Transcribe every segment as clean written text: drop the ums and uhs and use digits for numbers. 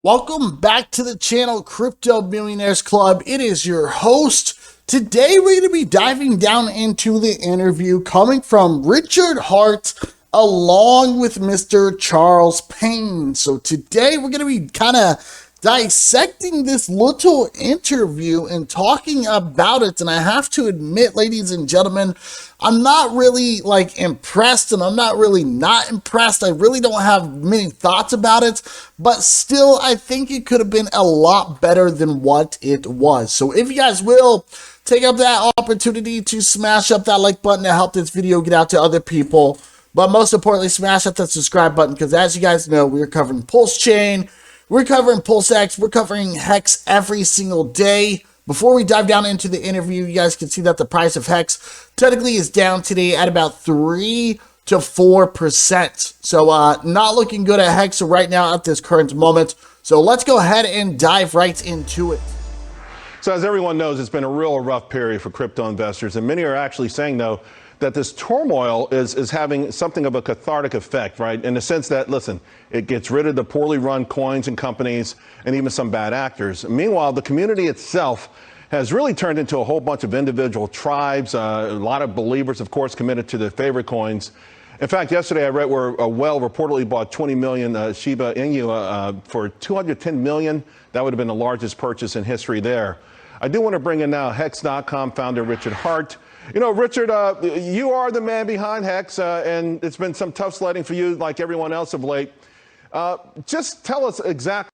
Welcome back to the channel, Crypto Millionaires Club. It is your host. Today we're going to be diving down into the interview coming from Richard Heart along with Mr. Charles Payne. So today we're going to be kind of dissecting this little interview and talking about it. And I have to admit, ladies and gentlemen, I'm not really impressed, and I'm not really not impressed. I really don't have many thoughts about it, but still I think it could have been a lot better than what it was. So if you guys will take up that opportunity to smash up that like button to help this video get out to other people, but most importantly, smash up that subscribe button, because as you guys know, we're covering PulseChain, we're covering PulseX, we're covering HEX every single day. Before we dive down into the interview, you guys can see that the price of HEX technically is down today at about 3 to 4%. So not looking good at HEX right now at this current moment. So let's go ahead and dive right into it. So as everyone knows, it's been a real rough period for crypto investors, and many are actually saying, though, that this turmoil is having something of a cathartic effect, right? In the sense that, listen, it gets rid of the poorly run coins and companies and even some bad actors. Meanwhile, the community itself has really turned into a whole bunch of individual tribes, a lot of believers, of course, committed to their favorite coins. In fact, yesterday I read where a whale reportedly bought 20 million Shiba Inu for 210 million. That would have been the largest purchase in history there. I do want to bring in now Hex.com founder Richard Heart. You know, Richard, you are the man behind HEX, and it's been some tough sledding for you, like everyone else of late. Just tell us exactly.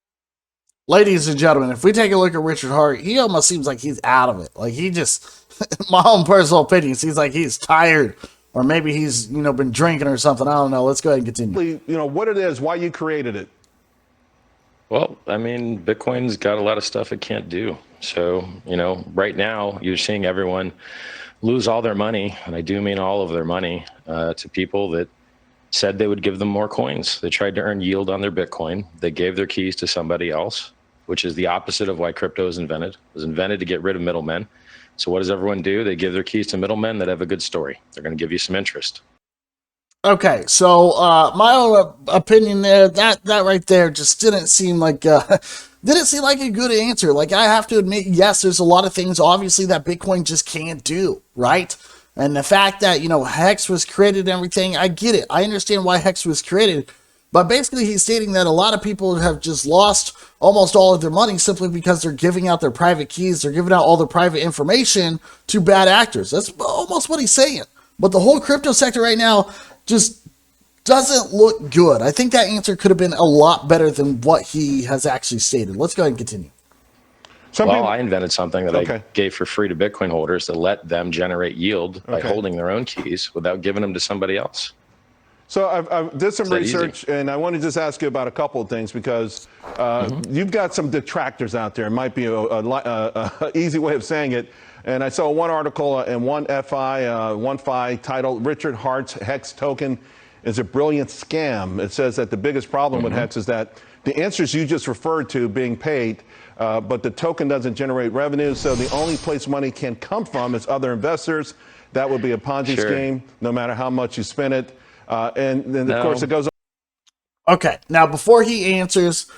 Ladies and gentlemen, if we take a look at Richard Heart, he almost seems like he's out of it. Like he just, my own personal opinion, seems like he's tired, or maybe he's, been drinking or something. I don't know. Let's go ahead and continue. What it is, why you created it. Well, I mean, Bitcoin's got a lot of stuff it can't do. So, right now you're seeing everyone lose all their money, and I do mean all of their money, to people that said they would give them more coins. They tried to earn yield on their Bitcoin. They gave their keys to somebody else, which is the opposite of why crypto was invented. It was invented to get rid of middlemen. So what does everyone do? They give their keys to middlemen that have a good story. They're going to give you some interest. Okay, so my own opinion there, that right there just didn't seem like a good answer. Like, I have to admit, yes, there's a lot of things obviously that Bitcoin just can't do, right? And the fact that, HEX was created and everything, I get it. I understand why HEX was created. But basically he's stating that a lot of people have just lost almost all of their money simply because they're giving out their private keys. They're giving out all their private information to bad actors. That's almost what he's saying. But the whole crypto sector right now just doesn't look good. I think that answer could have been a lot better than what he has actually stated. Let's go ahead and continue. I invented something that I gave for free to Bitcoin holders to let them generate yield by holding their own keys without giving them to somebody else. So I did some research, and I want to just ask you about a couple of things, because you've got some detractors out there. It might be a easy way of saying it. And I saw one article in one FI titled "Richard Heart's HEX token is a brilliant scam." It says that the biggest problem with HEX is that the answers you just referred to being paid, but the token doesn't generate revenue. So the only place money can come from is other investors. That would be a Ponzi scheme, no matter how much you spend it. And then, of course, it goes on. Okay, now before he answers,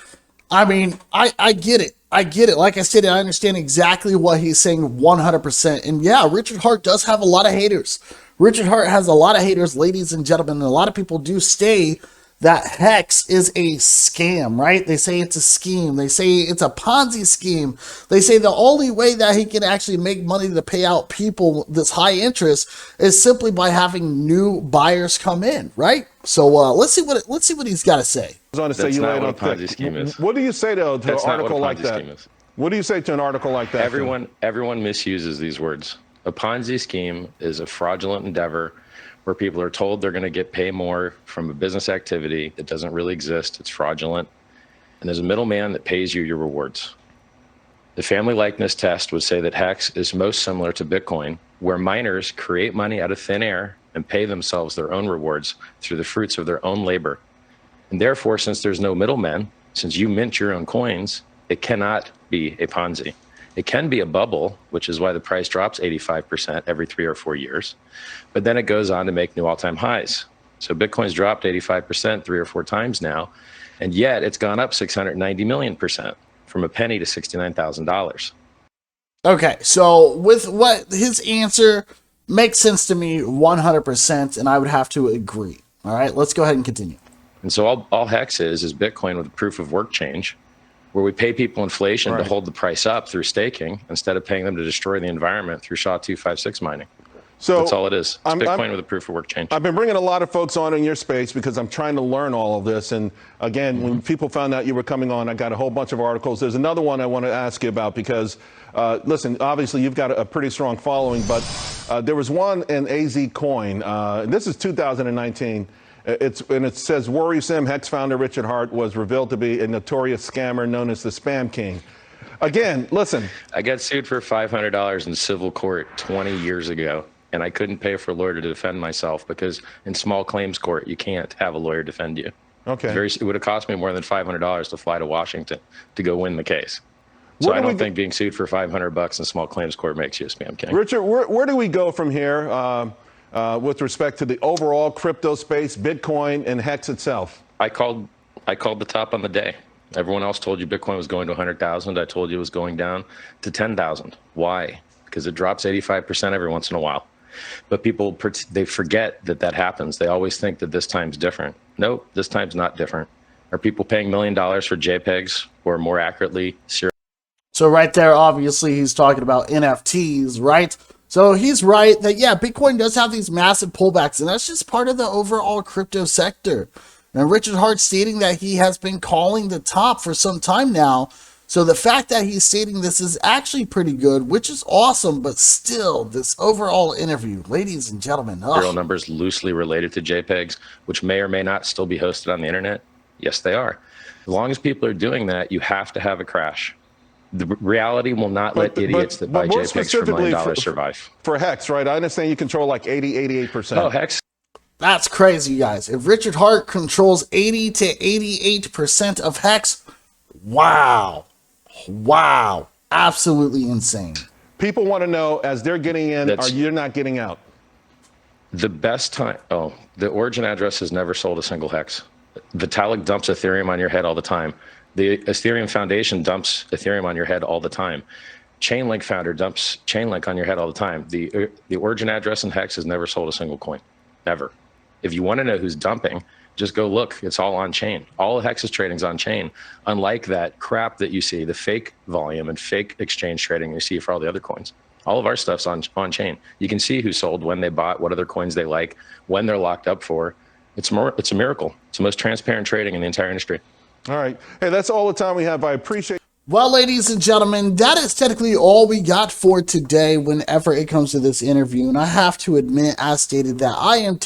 I mean, I get it. I get it. Like I said, I understand exactly what he's saying 100%. And yeah, Richard Heart does have a lot of haters. Richard Heart has a lot of haters, ladies and gentlemen. And a lot of people do say that HEX is a scam, right? They say it's a scheme. They say it's a Ponzi scheme. They say the only way that he can actually make money to pay out people this high interest is simply by having new buyers come in, right? So let's see what he's got to say. That's not what a Ponzi scheme is. What do you say to an article like that? What do you say to an article like that? Everyone misuses these words. A Ponzi scheme is a fraudulent endeavor where people are told they're going to get paid more from a business activity that doesn't really exist. It's fraudulent. And there's a middleman that pays you your rewards. The family likeness test would say that HEX is most similar to Bitcoin, where miners create money out of thin air and pay themselves their own rewards through the fruits of their own labor. And therefore, since there's no middleman, since you mint your own coins, it cannot be a Ponzi. It can be a bubble, which is why the price drops 85% every 3 or 4 years. But then it goes on to make new all-time highs. So Bitcoin's dropped 85% 3 or 4 times now. And yet it's gone up 690 million% from a penny to $69,000. Okay, so with what his answer makes sense to me 100%, and I would have to agree. All right, let's go ahead and continue. And so all HEX is Bitcoin with a proof of work change, where we pay people inflation to hold the price up through staking instead of paying them to destroy the environment through SHA-256 mining. So that's all it is. It's Bitcoin with a proof of work change. I've been bringing a lot of folks on in your space because I'm trying to learn all of this. And again, when people found out you were coming on, I got a whole bunch of articles. There's another one I want to ask you about because, listen, obviously you've got a pretty strong following, but there was one in AZ Coin. This is 2019. And it says worrisome HEX founder Richard Hart was revealed to be a notorious scammer known as the Spam King. Again, listen. I got sued for $500 in civil court 20 years ago, and I couldn't pay for a lawyer to defend myself because in small claims court, you can't have a lawyer defend you. Okay. It would have cost me more than $500 to fly to Washington to go win the case. So I don't think being sued for $500 in small claims court makes you a Spam King. Richard, where do we go from here? With respect to the overall crypto space, Bitcoin and HEX itself? I called the top on the day. Everyone else told you Bitcoin was going to 100,000. I told you it was going down to 10,000. Why? Because it drops 85% every once in a while. But people, they forget that happens. They always think that this time's different. Nope, this time's not different. Are people paying $1 million for JPEGs, or more accurately, So right there, obviously, he's talking about NFTs, right? So he's right that, yeah, Bitcoin does have these massive pullbacks, and that's just part of the overall crypto sector. And Richard Hart stating that he has been calling the top for some time now. So the fact that he's stating this is actually pretty good, which is awesome, but still, this overall interview, ladies and gentlemen. Serial numbers loosely related to JPEGs, which may or may not still be hosted on the internet? Yes, they are. As long as people are doing that, you have to have a crash. The reality will not let idiots that buy JPEGs for $1 million survive. For HEX, right? I understand you control like 88%. Oh, HEX. That's crazy, you guys. If Richard Hart controls 80 to 88% of HEX, wow. Wow. Absolutely insane. People want to know, as they're getting in, are you not getting out? The best time, the origin address has never sold a single HEX. Vitalik dumps Ethereum on your head all the time. The Ethereum Foundation dumps Ethereum on your head all the time. Chainlink founder dumps Chainlink on your head all the time. The origin address in HEX has never sold a single coin, ever. If you want to know who's dumping, just go look. It's all on chain. All of HEX's trading's on chain. Unlike that crap that you see, the fake volume and fake exchange trading you see for all the other coins. All of our stuff's on chain. You can see who sold, when they bought, what other coins they like, when they're locked up for. It's a miracle. It's the most transparent trading in the entire industry. All right. Hey, that's all the time we have. I appreciate. Well, ladies and gentlemen, that is technically all we got for today whenever it comes to this interview. And I have to admit, as stated, that I am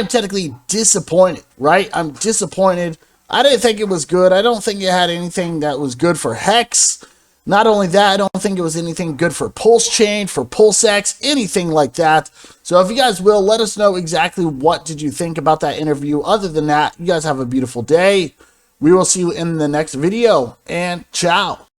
technically disappointed, right? I'm disappointed. I didn't think it was good. I don't think it had anything that was good for HEX. Not only that, I don't think it was anything good for PulseChain, for PulseX, anything like that. So if you guys will, let us know exactly what did you think about that interview. Other than that, you guys have a beautiful day. We will see you in the next video, and ciao.